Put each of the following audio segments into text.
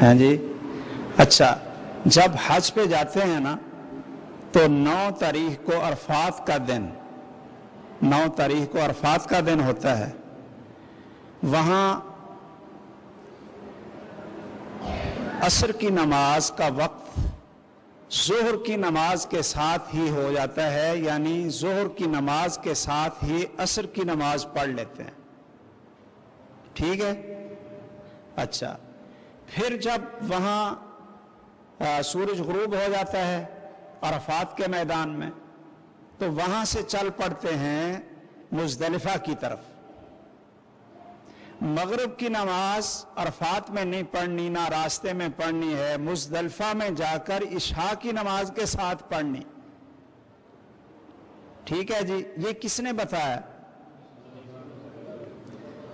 ہیں جی. اچھا، جب حج پہ جاتے ہیں نا تو 9 تاریخ کو عرفات کا دن 9 تاریخ کو عرفات کا دن ہوتا ہے. وہاں عصر کی نماز کا وقت ظہر کی نماز کے ساتھ ہی ہو جاتا ہے، یعنی ظہر کی نماز کے ساتھ ہی عصر کی نماز پڑھ لیتے ہیں. ٹھیک ہے. اچھا، پھر جب وہاں سورج غروب ہو جاتا ہے عرفات کے میدان میں تو وہاں سے چل پڑتے ہیں مزدلفہ کی طرف. مغرب کی نماز عرفات میں نہیں پڑھنی، نہ راستے میں پڑھنی ہے، مزدلفہ میں جا کر عشاء کی نماز کے ساتھ پڑھنی. ٹھیک ہے جی. یہ کس نے بتایا؟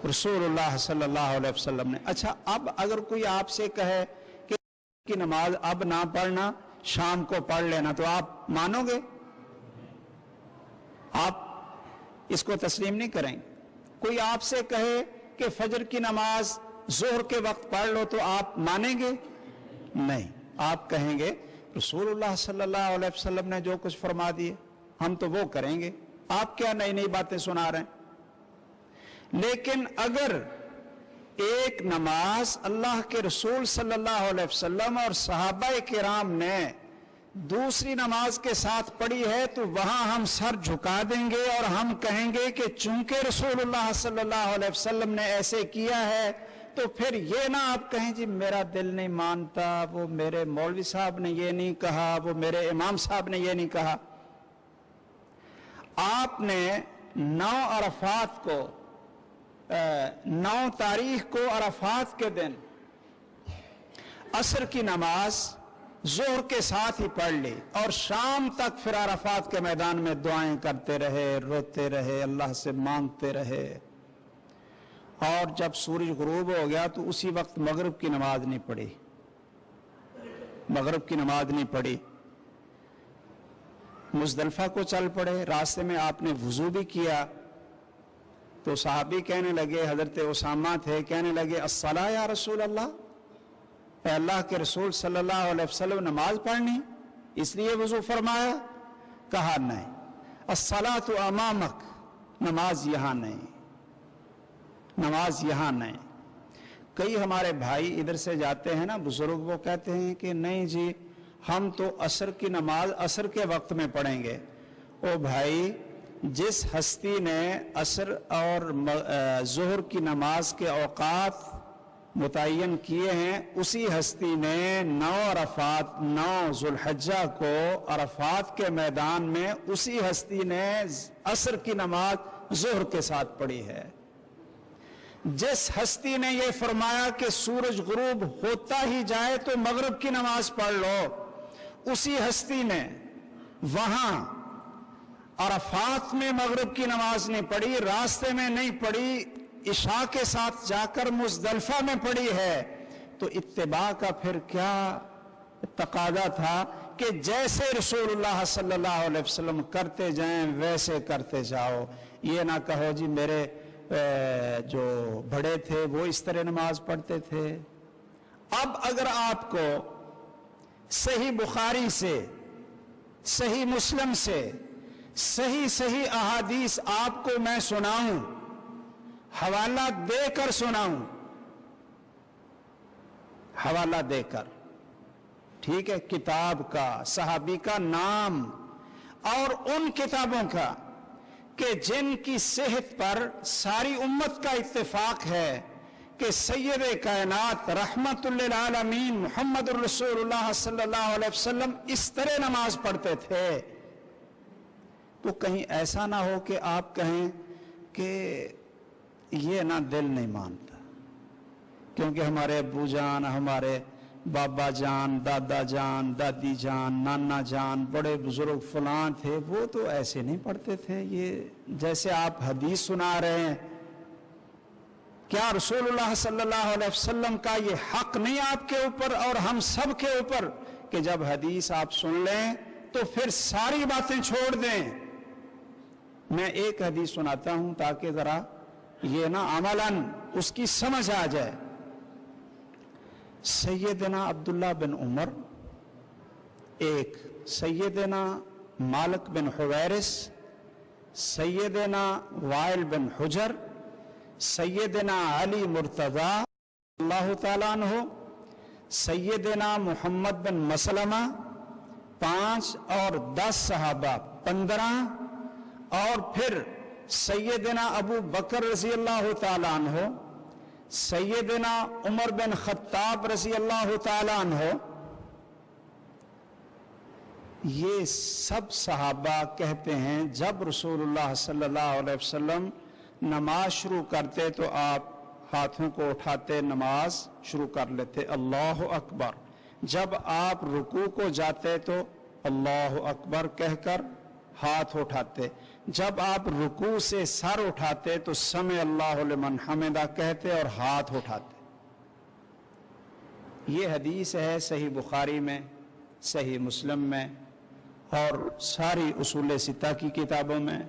رسول اللہ صلی اللہ علیہ وسلم نے. اچھا، اب اگر کوئی آپ سے کہے کہ کی نماز اب نہ پڑھنا، شام کو پڑھ لینا، تو آپ مانو گے؟ آپ اس کو تسلیم نہیں کریں. کوئی آپ سے کہے کہ فجر کی نماز ظہر کے وقت پڑھ لو، تو آپ مانیں گے؟ نہیں. آپ کہیں گے رسول اللہ صلی اللہ علیہ وسلم نے جو کچھ فرما دیے ہم تو وہ کریں گے. آپ کیا نئی نئی باتیں سنا رہے ہیں؟ لیکن اگر ایک نماز اللہ کے رسول صلی اللہ علیہ وسلم اور صحابہ کرام نے دوسری نماز کے ساتھ پڑھی ہے تو وہاں ہم سر جھکا دیں گے اور ہم کہیں گے کہ چونکہ رسول اللہ صلی اللہ علیہ وسلم نے ایسے کیا ہے تو پھر یہ نہ آپ کہیں جی میرا دل نہیں مانتا، وہ میرے مولوی صاحب نے یہ نہیں کہا، وہ میرے امام صاحب نے یہ نہیں کہا. آپ نے 9 تاریخ کو عرفات کے دن عصر کی نماز ظہر کے ساتھ ہی پڑھ لی اور شام تک پھر عرفات کے میدان میں دعائیں کرتے رہے، روتے رہے، اللہ سے مانگتے رہے. اور جب سورج غروب ہو گیا تو اسی وقت مغرب کی نماز نہیں پڑھی. مغرب کی نماز نہیں پڑھی. مزدلفہ کو چل پڑے. راستے میں آپ نے وضو بھی کیا تو صحابی کہنے لگے، حضرت اسامہ تھے، کہنے لگے الصلاۃ یا رسول اللہ، اے اللہ کے رسول صلی اللہ علیہ وسلم نماز پڑھنی اس لیے وضو فرمایا؟ کہا نہیں، الصلاۃ امامک، نماز یہاں نہیں، نماز یہاں نہیں. کئی ہمارے بھائی ادھر سے جاتے ہیں نا بزرگ، وہ کہتے ہیں کہ نہیں جی ہم تو عصر کی نماز عصر کے وقت میں پڑھیں گے. او بھائی، جس ہستی نے عصر اور ظہر کی نماز کے اوقات متعین کیے ہیں اسی ہستی نے 9 ذوالحجہ کو عرفات کے میدان میں اسی ہستی نے عصر کی نماز ظہر کے ساتھ پڑھی ہے. جس ہستی نے یہ فرمایا کہ سورج غروب ہوتا ہی جائے تو مغرب کی نماز پڑھ لو، اسی ہستی نے وہاں عرفات میں مغرب کی نماز نہیں پڑھی، راستے میں نہیں پڑھی، عشاء کے ساتھ جا کر مزدلفہ میں پڑھی ہے. تو اتباع کا پھر کیا تقاضا تھا کہ جیسے رسول اللہ صلی اللہ علیہ وسلم کرتے جائیں ویسے کرتے جاؤ. یہ نہ کہو جی میرے جو بڑے تھے وہ اس طرح نماز پڑھتے تھے. اب اگر آپ کو صحیح بخاری سے، صحیح مسلم سے صحیح احادیث آپ کو میں سناؤں، حوالہ دے کر سناؤں، حوالہ دے کر، ٹھیک ہے، کتاب کا، صحابی کا نام اور ان کتابوں کا کہ جن کی صحت پر ساری امت کا اتفاق ہے کہ سید کائنات رحمت للعالمین محمد الرسول اللہ صلی اللہ علیہ وسلم اس طرح نماز پڑھتے تھے. تو کہیں ایسا نہ ہو کہ آپ کہیں کہ یہ نہ دل نہیں مانتا کیونکہ ہمارے ابو جان، ہمارے بابا جان، دادا جان، دادی جان، نانا جان، بڑے بزرگ فلاں تھے، وہ تو ایسے نہیں پڑھتے تھے. یہ جیسے آپ حدیث سنا رہے ہیں، کیا رسول اللہ صلی اللہ علیہ وسلم کا یہ حق نہیں آپ کے اوپر اور ہم سب کے اوپر کہ جب حدیث آپ سن لیں تو پھر ساری باتیں چھوڑ دیں؟ میں ایک حدیث سناتا ہوں تاکہ ذرا یہ نا عملاً اس کی سمجھ آ جائے. سیدنا عبداللہ بن عمر، ایک سیدنا مالک بن حویرث، سیدنا وائل بن حجر، سیدنا علی مرتضی اللہ تعالیٰ عنہ، سیدنا محمد بن مسلمہ 5 اور 10 صحابہ 15، اور پھر سیدنا ابو بکر رضی اللہ تعالیٰ عنہ، سیدنا عمر بن خطاب رضی اللہ تعالیٰ عنہ، یہ سب صحابہ کہتے ہیں جب رسول اللہ صلی اللہ علیہ وسلم نماز شروع کرتے تو آپ ہاتھوں کو اٹھاتے نماز شروع کر لیتے، اللہ اکبر۔ جب آپ رکوع کو جاتے تو اللہ اکبر کہہ کر ہاتھ اٹھاتے، جب آپ رکوع سے سر اٹھاتے تو سمع اللہ لمن حمدہ کہتے اور ہاتھ اٹھاتے۔ یہ حدیث ہے صحیح بخاری میں، صحیح مسلم میں، اور ساری اصول ستہ کی کتابوں میں۔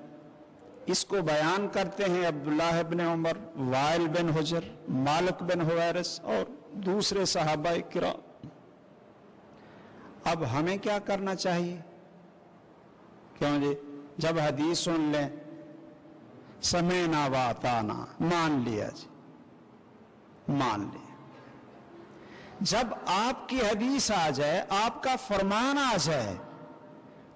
اس کو بیان کرتے ہیں عبداللہ بن عمر، وائل بن حجر، مالک بن حویرث اور دوسرے صحابہ کرام۔ اب ہمیں کیا کرنا چاہیے؟ کیوں جی؟ جب حدیث سن لیں سمعنا واطعنا، مان لیا جی، مان لیا۔ جب آپ کی حدیث آ جائے، آپ کا فرمان آ جائے،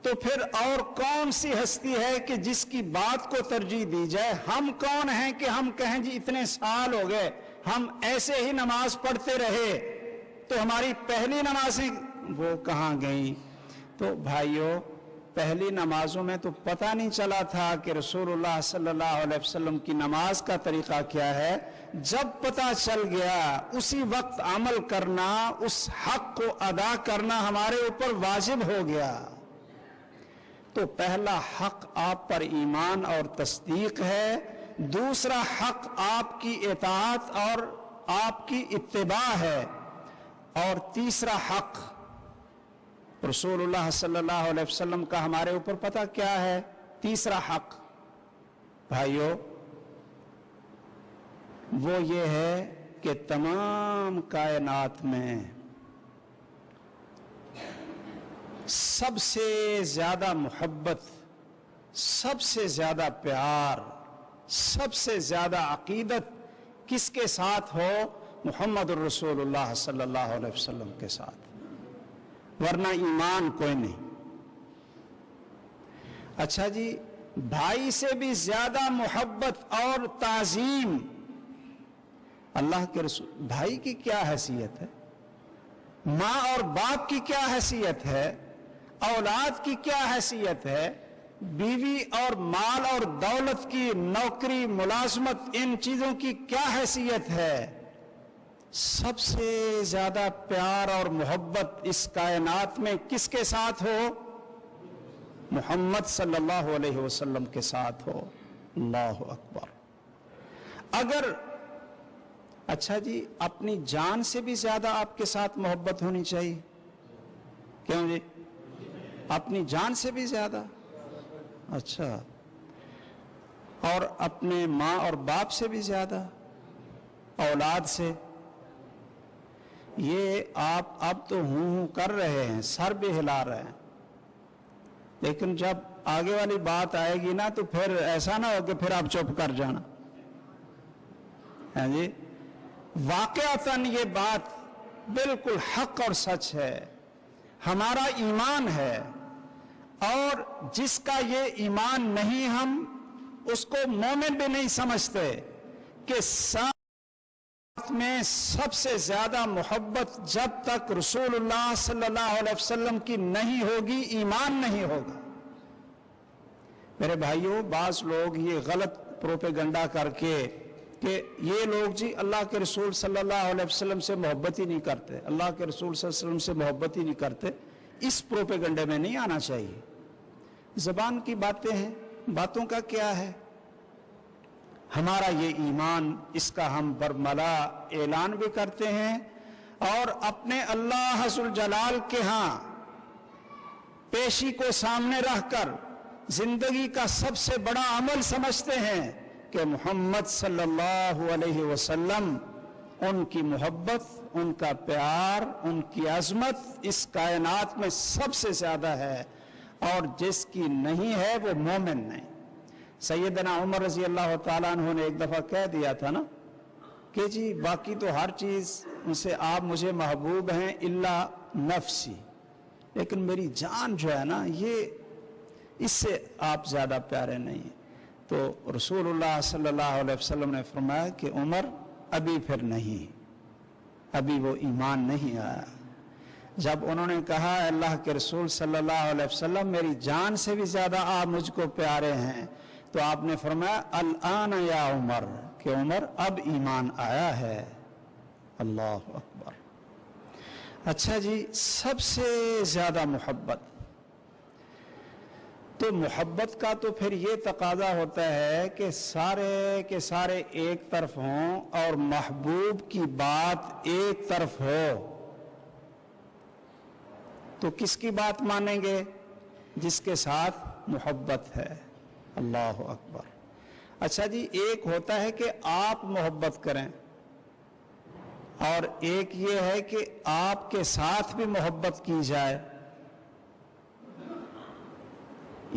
تو پھر اور کون سی ہستی ہے کہ جس کی بات کو ترجیح دی جائے؟ ہم کون ہیں کہ ہم کہیں جی اتنے سال ہو گئے ہم ایسے ہی نماز پڑھتے رہے تو ہماری پہلی نمازیں وہ کہاں گئیں؟ تو بھائیوں، پہلی نمازوں میں تو پتہ نہیں چلا تھا کہ رسول اللہ صلی اللہ علیہ وسلم کی نماز کا طریقہ کیا ہے۔ جب پتہ چل گیا اسی وقت عمل کرنا، اس حق کو ادا کرنا ہمارے اوپر واجب ہو گیا۔ تو پہلا حق آپ پر ایمان اور تصدیق ہے، دوسرا حق آپ کی اطاعت اور آپ کی اتباع ہے، اور تیسرا حق رسول اللہ صلی اللہ علیہ وسلم کا ہمارے اوپر پتہ کیا ہے؟ تیسرا حق بھائیو وہ یہ ہے کہ تمام کائنات میں سب سے زیادہ محبت، سب سے زیادہ پیار، سب سے زیادہ عقیدت کس کے ساتھ ہو؟ محمد الرسول اللہ صلی اللہ علیہ وسلم کے ساتھ، ورنہ ایمان کوئی نہیں۔ اچھا جی، بھائی سے بھی زیادہ محبت اور تعظیم اللہ کے رسول۔ بھائی کی کیا حیثیت ہے؟ ماں اور باپ کی کیا حیثیت ہے؟ اولاد کی کیا حیثیت ہے؟ بیوی اور مال اور دولت کی، نوکری، ملازمت، ان چیزوں کی کیا حیثیت ہے؟ سب سے زیادہ پیار اور محبت اس کائنات میں کس کے ساتھ ہو؟ محمد صلی اللہ علیہ وسلم کے ساتھ ہو۔ اللہ اکبر۔ اگر اچھا جی، اپنی جان سے بھی زیادہ آپ کے ساتھ محبت ہونی چاہیے، کیوں جی؟ اپنی جان سے بھی زیادہ؟ اچھا، اور اپنے ماں اور باپ سے بھی زیادہ، اولاد سے؟ یہ آپ اب تو ہوں کر رہے ہیں، سر بھی ہلا رہے ہیں، لیکن جب آگے والی بات آئے گی نا تو پھر ایسا نہ ہو کہ پھر آپ چپ کر جانا۔ ہاں جی، واقعتاً یہ بات بالکل حق اور سچ ہے، ہمارا ایمان ہے، اور جس کا یہ ایمان نہیں ہم اس کو مومن بھی نہیں سمجھتے، کہ ساتھ میں سب سے زیادہ محبت جب تک رسول اللہ صلی اللہ علیہ وسلم کی نہیں ہوگی، ایمان نہیں ہوگا۔ میرے بھائیوں، بعض لوگ یہ غلط پروپیگنڈا کر کے کہ یہ لوگ جی اللہ کے رسول صلی اللہ علیہ وسلم سے محبت ہی نہیں کرتے، اللہ کے رسول صلی اللہ علیہ وسلم سے محبت ہی نہیں کرتے، اس پروپیگنڈے میں نہیں آنا چاہیے۔ زبان کی باتیں ہیں، باتوں کا کیا ہے؟ ہمارا یہ ایمان، اس کا ہم برملا اعلان بھی کرتے ہیں، اور اپنے اللہ ذوالجلال کے ہاں پیشی کو سامنے رکھ کر زندگی کا سب سے بڑا عمل سمجھتے ہیں کہ محمد صلی اللہ علیہ وسلم ان کی محبت، ان کا پیار، ان کی عظمت اس کائنات میں سب سے زیادہ ہے، اور جس کی نہیں ہے وہ مومن نہیں۔ سیدنا عمر رضی اللہ تعالیٰ عنہ نے ایک دفعہ کہہ دیا تھا نا کہ جی باقی تو ہر چیز ان سے آپ مجھے محبوب ہیں الا نفسی، لیکن میری جان جو ہے نا یہ اس سے آپ زیادہ پیارے نہیں ہیں۔ تو رسول اللہ صلی اللہ علیہ وسلم نے فرمایا کہ عمر ابھی پھر نہیں، ابھی وہ ایمان نہیں آیا۔ جب انہوں نے کہا اللہ کے رسول صلی اللہ علیہ وسلم میری جان سے بھی زیادہ آپ مجھ کو پیارے ہیں، تو آپ نے فرمایا الآن یا عمر، کہ عمر اب ایمان آیا ہے۔ اللہ اکبر۔ اچھا جی، سب سے زیادہ محبت، تو محبت کا تو پھر یہ تقاضا ہوتا ہے کہ سارے کے سارے ایک طرف ہوں اور محبوب کی بات ایک طرف ہو۔ تو کس کی بات مانیں گے؟ جس کے ساتھ محبت ہے۔ اللہ اکبر۔ اچھا جی، ایک ہوتا ہے کہ آپ محبت کریں، اور ایک یہ ہے کہ آپ کے ساتھ بھی محبت کی جائے۔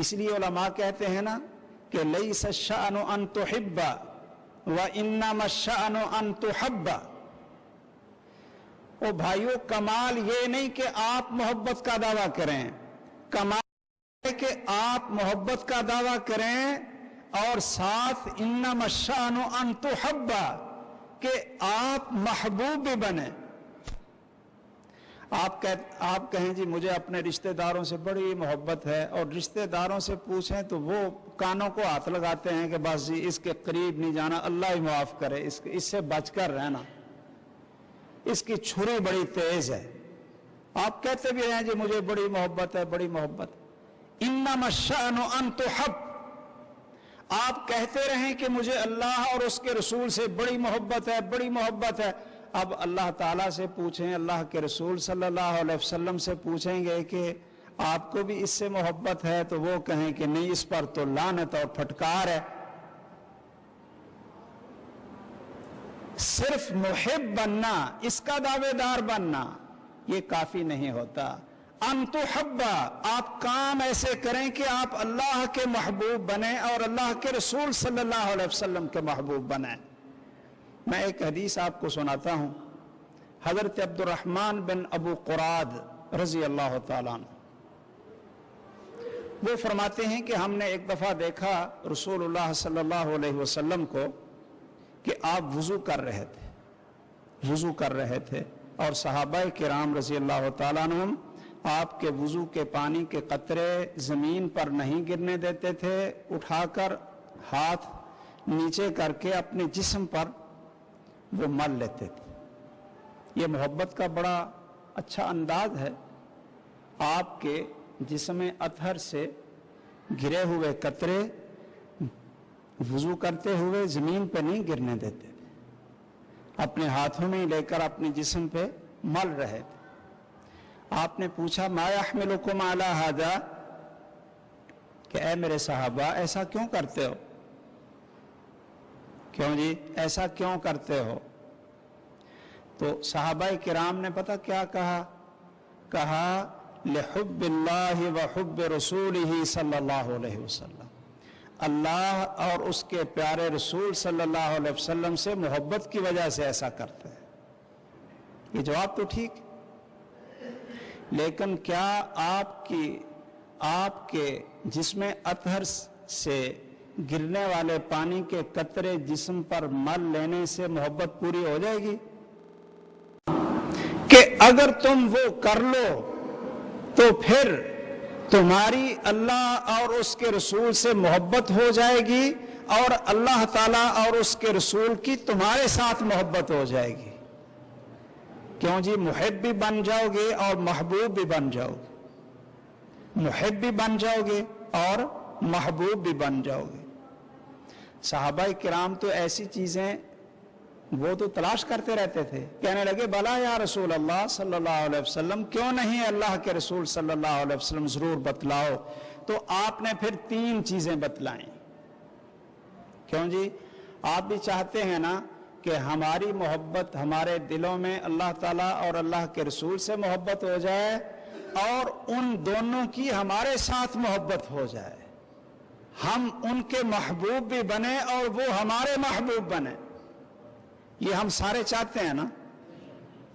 اس لیے علماء کہتے ہیں نا کہ لیس الشأن ان تحب وانما الشأن ان تحب۔ او بھائیو، کمال یہ نہیں کہ آپ محبت کا دعویٰ کریں، کمال ہے کہ آپ محبت کا دعویٰ کریں اور ساتھ انما الشأن ان تحب، کہ آپ محبوب بھی بنیں۔ آپ کہیں جی مجھے اپنے رشتہ داروں سے بڑی محبت ہے، اور رشتہ داروں سے پوچھیں تو وہ کانوں کو ہاتھ لگاتے ہیں کہ بس جی اس کے قریب نہیں جانا، اللہ ہی معاف کرے، اس سے بچ کر رہنا، اس کی چھری بڑی تیز ہے۔ آپ کہتے بھی ہیں جی مجھے بڑی محبت ہے، بڑی محبت۔ انما الشأن ان تحب، آپ کہتے رہیں کہ مجھے اللہ اور اس کے رسول سے بڑی محبت ہے، بڑی محبت ہے۔ اب اللہ تعالیٰ سے پوچھیں، اللہ کے رسول صلی اللہ علیہ وسلم سے پوچھیں گے کہ آپ کو بھی اس سے محبت ہے، تو وہ کہیں کہ نہیں، اس پر تو لعنت اور پھٹکار ہے۔ صرف محب بننا، اس کا دعوے دار بننا، یہ کافی نہیں ہوتا۔ ان تحب، آپ کام ایسے کریں کہ آپ اللہ کے محبوب بنیں اور اللہ کے رسول صلی اللہ علیہ وسلم کے محبوب بنیں۔ میں ایک حدیث آپ کو سناتا ہوں۔ حضرت عبد الرحمن بن ابو قراد رضی اللہ تعالیٰ عنہ، وہ فرماتے ہیں کہ ہم نے ایک دفعہ دیکھا رسول اللہ صلی اللہ علیہ وسلم کو کہ آپ وضو کر رہے تھے، اور صحابہ کرام رضی اللہ تعالیٰ عنہم آپ کے وضو کے پانی کے قطرے زمین پر نہیں گرنے دیتے تھے، اٹھا کر ہاتھ نیچے کر کے اپنے جسم پر وہ مل لیتے تھے۔ یہ محبت کا بڑا اچھا انداز ہے۔ آپ کے جسم اطہر سے گرے ہوئے قطرے وضو کرتے ہوئے زمین پہ نہیں گرنے دیتے تھے، اپنے ہاتھوں میں لے کر اپنے جسم پہ مل رہے تھے۔ آپ نے پوچھا ما یحملکم علی ھذا، کہ اے میرے صحابہ ایسا کیوں کرتے ہو؟ کیوں جی ایسا کیوں کرتے ہو؟ تو صحابہ کرام نے پتہ کیا کہا لحب اللہ وحب رسولہ صلی اللہ علیہ وسلم، اللہ اور اس کے پیارے رسول صلی اللہ علیہ وسلم سے محبت کی وجہ سے ایسا کرتے ہیں۔ یہ جواب تو ٹھیک، لیکن کیا آپ کے جسم اطہر سے گرنے والے پانی کے قطرے جسم پر مل لینے سے محبت پوری ہو جائے گی؟ کہ اگر تم وہ کر لو تو پھر تمہاری اللہ اور اس کے رسول سے محبت ہو جائے گی، اور اللہ تعالیٰ اور اس کے رسول کی تمہارے ساتھ محبت ہو جائے گی۔ کیوں جی محب بھی بن جاؤ گے اور محبوب بھی بن جاؤ گے، محب بھی بن جاؤ گے اور محبوب بھی بن جاؤ گے۔ صحابہ کرام تو ایسی چیزیں وہ تو تلاش کرتے رہتے تھے، کہنے لگے بلا یا رسول اللہ صلی اللہ علیہ وسلم، کیوں نہیں اللہ کے رسول صلی اللہ علیہ وسلم ضرور بتلاؤ۔ تو آپ نے پھر 3 چیزیں بتلائیں۔ کیوں جی آپ بھی چاہتے ہیں نا کہ ہماری محبت ہمارے دلوں میں اللہ تعالیٰ اور اللہ کے رسول سے محبت ہو جائے اور ان دونوں کی ہمارے ساتھ محبت ہو جائے، ہم ان کے محبوب بھی بنے اور وہ ہمارے محبوب بنے، یہ ہم سارے چاہتے ہیں نا۔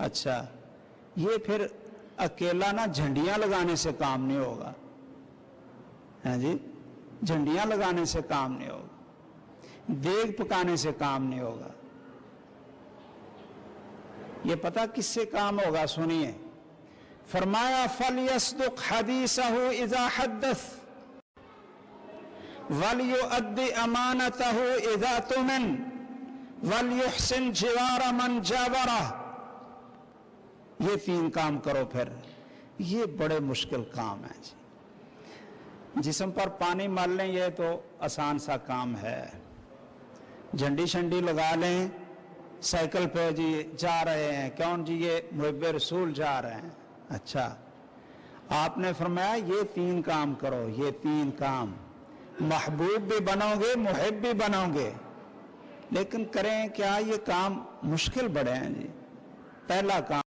اچھا، یہ پھر اکیلا نا جھنڈیاں لگانے سے کام نہیں ہوگا، ہاں جی، جھنڈیاں لگانے سے کام نہیں ہوگا، دیگ پکانے سے کام نہیں ہوگا۔ یہ پتہ کس سے کام ہوگا؟ سنیے، فرمایا فَلْيَصْدُقْ حَدِيثَهُ إِذَا حَدَّثَ وَلْيُؤَدِّ أَمَانَتَهُ إِذَا تُؤْمِنَ وَلْيُحْسِنْ جِوَارَ مَنْ جَاوَرَهُ۔ یہ تین کام کرو، پھر یہ بڑے مشکل کام ہیں جی۔ جسم پر پانی مال لیں یہ تو آسان سا کام ہے، جھنڈی شنڈی لگا لیں، سائیکل پہ جی جا رہے ہیں، کون جی؟ یہ محب رسول جا رہے ہیں۔ اچھا، آپ نے فرمایا یہ تین کام کرو، یہ تین کام، محبوب بھی بنو گے، محب بھی بنو گے، لیکن کریں کیا؟ یہ کام مشکل بڑے ہیں جی۔ پہلا کام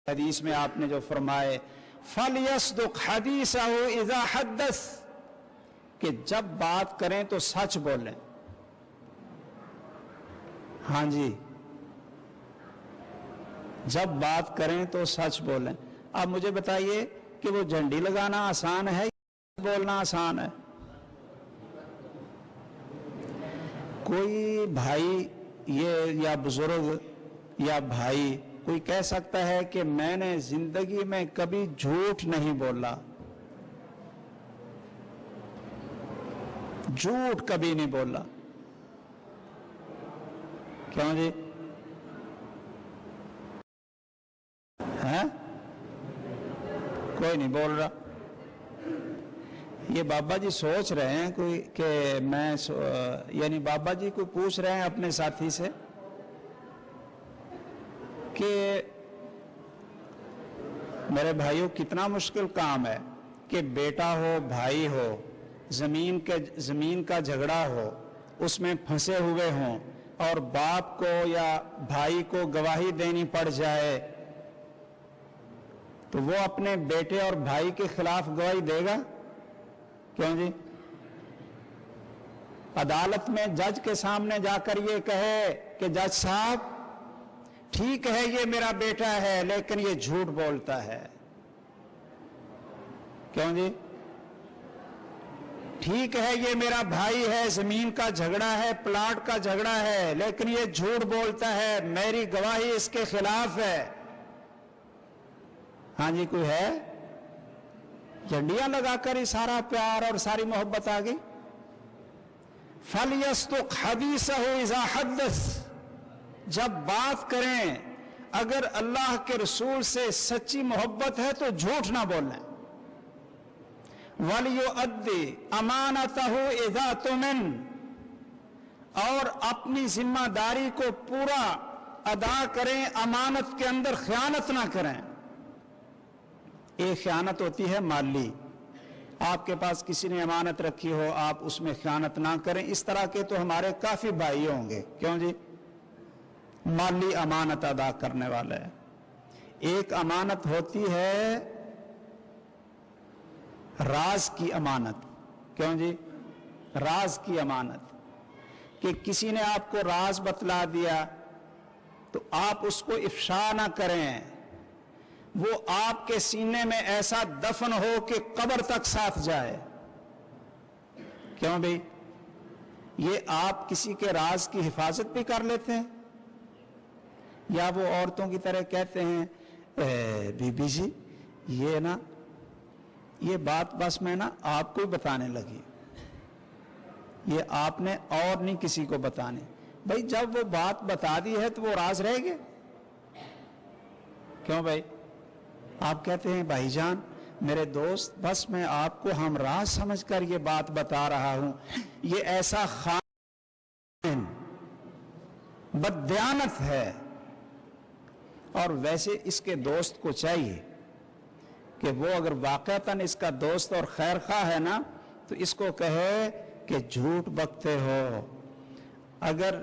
حدیث میں آپ نے جو فرمائے فَلْيَصْدُقْ حَدِيثَهُ إِذَا حَدَّثَ، کہ جب بات کریں تو سچ بولیں۔ ہاں جی، جب بات کریں تو سچ بولیں۔ اب مجھے بتائیے کہ وہ جھنڈی لگانا آسان ہے یا بولنا آسان ہے؟ کوئی بھائی یہ یا بزرگ یا بھائی کوئی کہہ سکتا ہے کہ میں نے زندگی میں کبھی جھوٹ نہیں بولا، جھوٹ کبھی نہیں بولا؟ کیوں جی؟ ہیں؟ کوئی نہیں بول رہا۔ یہ بابا جی سوچ رہے ہیں کوئی کہ میں یعنی بابا جی کو پوچھ رہے ہیں اپنے ساتھی سے کہ میرے بھائیوں کتنا مشکل کام ہے کہ بیٹا ہو، بھائی ہو، زمین کا جھگڑا ہو، اس میں پھنسے ہوئے ہوں اور باپ کو یا بھائی کو گواہی دینی پڑ جائے تو وہ اپنے بیٹے اور بھائی کے خلاف گواہی دے گا؟ کیوں جی؟ عدالت میں جج کے سامنے جا کر یہ کہے کہ جج صاحب ٹھیک ہے یہ میرا بیٹا ہے لیکن یہ جھوٹ بولتا ہے، کیوں جی؟ ٹھیک ہے یہ میرا بھائی ہے، زمین کا جھگڑا ہے، پلاٹ کا جھگڑا ہے، لیکن یہ جھوٹ بولتا ہے، میری گواہی اس کے خلاف ہے۔ ہاں جی، کوئی ہے؟ جھنڈیاں لگا کر ہی سارا پیار اور ساری محبت آ گئی۔ فَلْيَصْدُقْ حَدِيثَهُ إِذَا حَدَّثَ، جب بات کریں اگر اللہ کے رسول سے سچی محبت ہے تو جھوٹ نہ بولیں۔ وَلْيُؤَدِّ أَمَانَتَهُ إِذَا تُؤْمِنَ، اور اپنی ذمہ داری کو پورا ادا کریں، امانت کے اندر خیانت نہ کریں۔ ایک خیانت ہوتی ہے مالی، آپ کے پاس کسی نے امانت رکھی ہو، آپ اس میں خیانت نہ کریں۔ اس طرح کے تو ہمارے کافی بھائی ہوں گے، کیوں جی؟ مالی امانت ادا کرنے والے۔ ایک امانت ہوتی ہے راز کی امانت، کیوں جی؟ راز کی امانت، کہ کسی نے آپ کو راز بتلا دیا تو آپ اس کو افشا نہ کریں، وہ آپ کے سینے میں ایسا دفن ہو کہ قبر تک ساتھ جائے۔ کیوں بھئی؟ یہ آپ کسی کے راز کی حفاظت بھی کر لیتے ہیں، یا وہ عورتوں کی طرح کہتے ہیں بی بی جی یہ بات بس میں نا آپ کو بتانے لگی، یہ آپ نے اور نہیں کسی کو بتانے۔ بھئی جب وہ بات بتا دی ہے تو وہ راز رہے گے؟ کیوں بھائی؟ آپ کہتے ہیں بھائی جان میرے دوست بس میں آپ کو ہم راز سمجھ کر یہ بات بتا رہا ہوں، یہ ایسا خائن بددیانت ہے۔ اور ویسے اس کے دوست کو چاہیے کہ وہ اگر واقعتاً اس کا دوست اور خیر خواہ ہے نا تو اس کو کہے کہ جھوٹ بکتے ہو، اگر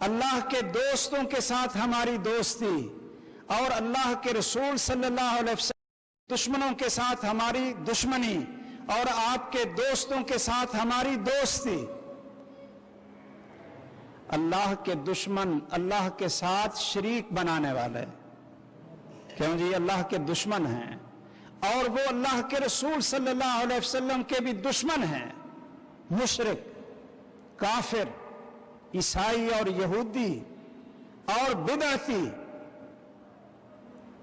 اللہ کے دوستوں کے ساتھ ہماری دوستی اور اللہ کے رسول صلی اللہ علیہ وسلم دشمنوں کے ساتھ ہماری دشمنی اور آپ کے دوستوں کے ساتھ ہماری دوستی. اللہ کے دشمن اللہ کے ساتھ شریک بنانے والے، کیوں جی اللہ کے دشمن ہیں، اور وہ اللہ کے رسول صلی اللہ علیہ وسلم کے بھی دشمن ہیں. مشرک، کافر، عیسائی اور یہودی اور بدعتی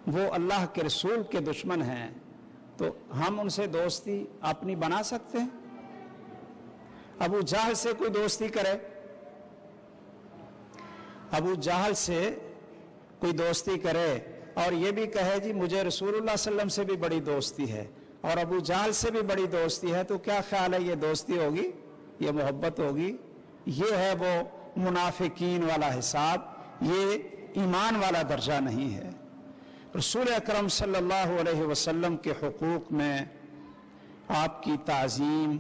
وہ اللہ کے رسول کے دشمن ہیں، تو ہم ان سے دوستی اپنی بنا سکتے ہیں؟ ابو جہل سے کوئی دوستی کرے، ابو جہل سے کوئی دوستی کرے اور یہ بھی کہے جی مجھے رسول اللہ صلی اللہ علیہ وسلم سے بھی بڑی دوستی ہے اور ابو جہل سے بھی بڑی دوستی ہے، تو کیا خیال ہے یہ دوستی ہوگی؟ یہ محبت ہوگی؟ یہ ہے وہ منافقین والا حساب، یہ ایمان والا درجہ نہیں ہے. رسول اکرم صلی اللہ علیہ وسلم کے حقوق میں آپ کی تعظیم،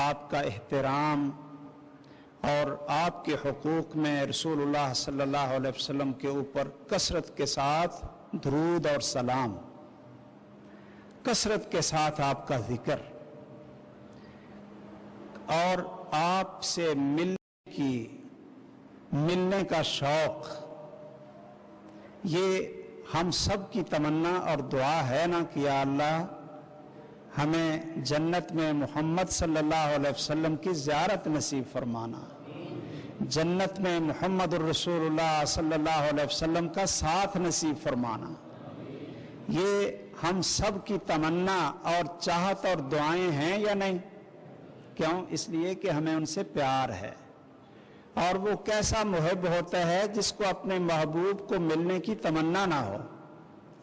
آپ کا احترام اور آپ کے حقوق میں رسول اللہ صلی اللہ علیہ وسلم کے اوپر کثرت کے ساتھ درود اور سلام، کثرت کے ساتھ آپ کا ذکر اور آپ سے ملنے کا شوق، یہ ہم سب کی تمنا اور دعا ہے نا کہ یا اللہ ہمیں جنت میں محمد صلی اللہ علیہ وسلم کی زیارت نصیب فرمانا، جنت میں محمد الرسول اللہ صلی اللہ علیہ وسلم کا ساتھ نصیب فرمانا. یہ ہم سب کی تمنا اور چاہت اور دعائیں ہیں یا نہیں؟ کیوں؟ اس لیے کہ ہمیں ان سے پیار ہے. اور وہ کیسا محب ہوتا ہے جس کو اپنے محبوب کو ملنے کی تمنا نہ ہو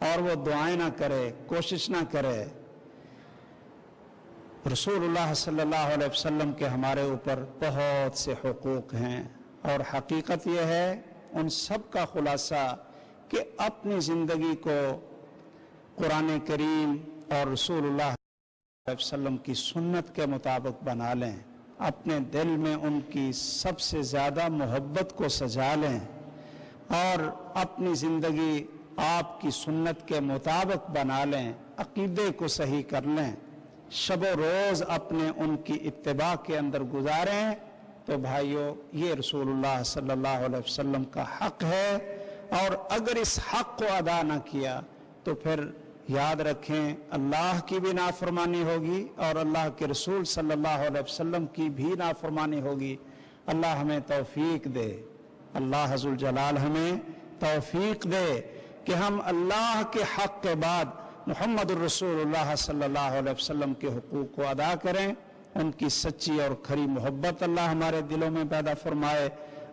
اور وہ دعائیں نہ کرے، کوشش نہ کرے. رسول اللہ صلی اللہ علیہ وسلم کے ہمارے اوپر بہت سے حقوق ہیں اور حقیقت یہ ہے ان سب کا خلاصہ کہ اپنی زندگی کو قرآن کریم اور رسول اللہ صلی اللہ علیہ وسلم کی سنت کے مطابق بنا لیں، اپنے دل میں ان کی سب سے زیادہ محبت کو سجا لیں اور اپنی زندگی آپ کی سنت کے مطابق بنا لیں، عقیدے کو صحیح کر لیں، شب و روز اپنے ان کی اتباع کے اندر گزاریں. تو بھائیو یہ رسول اللہ صلی اللہ علیہ وسلم کا حق ہے، اور اگر اس حق کو ادا نہ کیا تو پھر یاد رکھیں اللہ کی بھی نافرمانی ہوگی اور اللہ کے رسول صلی اللہ علیہ وسلم کی بھی نافرمانی ہوگی. اللہ ہمیں توفیق دے، اللہ عز الجلال ہمیں توفیق دے کہ ہم اللہ کے حق کے بعد محمد الرسول اللہ صلی اللہ علیہ وسلم کے حقوق کو ادا کریں. ان کی سچی اور کھری محبت اللہ ہمارے دلوں میں پیدا فرمائے،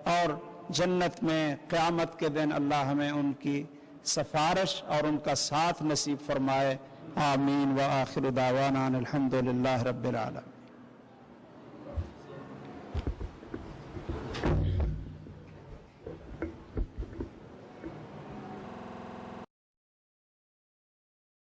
اور جنت میں قیامت کے دن اللہ ہمیں ان کی سفارش اور ان کا ساتھ نصیب فرمائے. آمین. وآخر دعوانا الحمد للہ رب العالمین.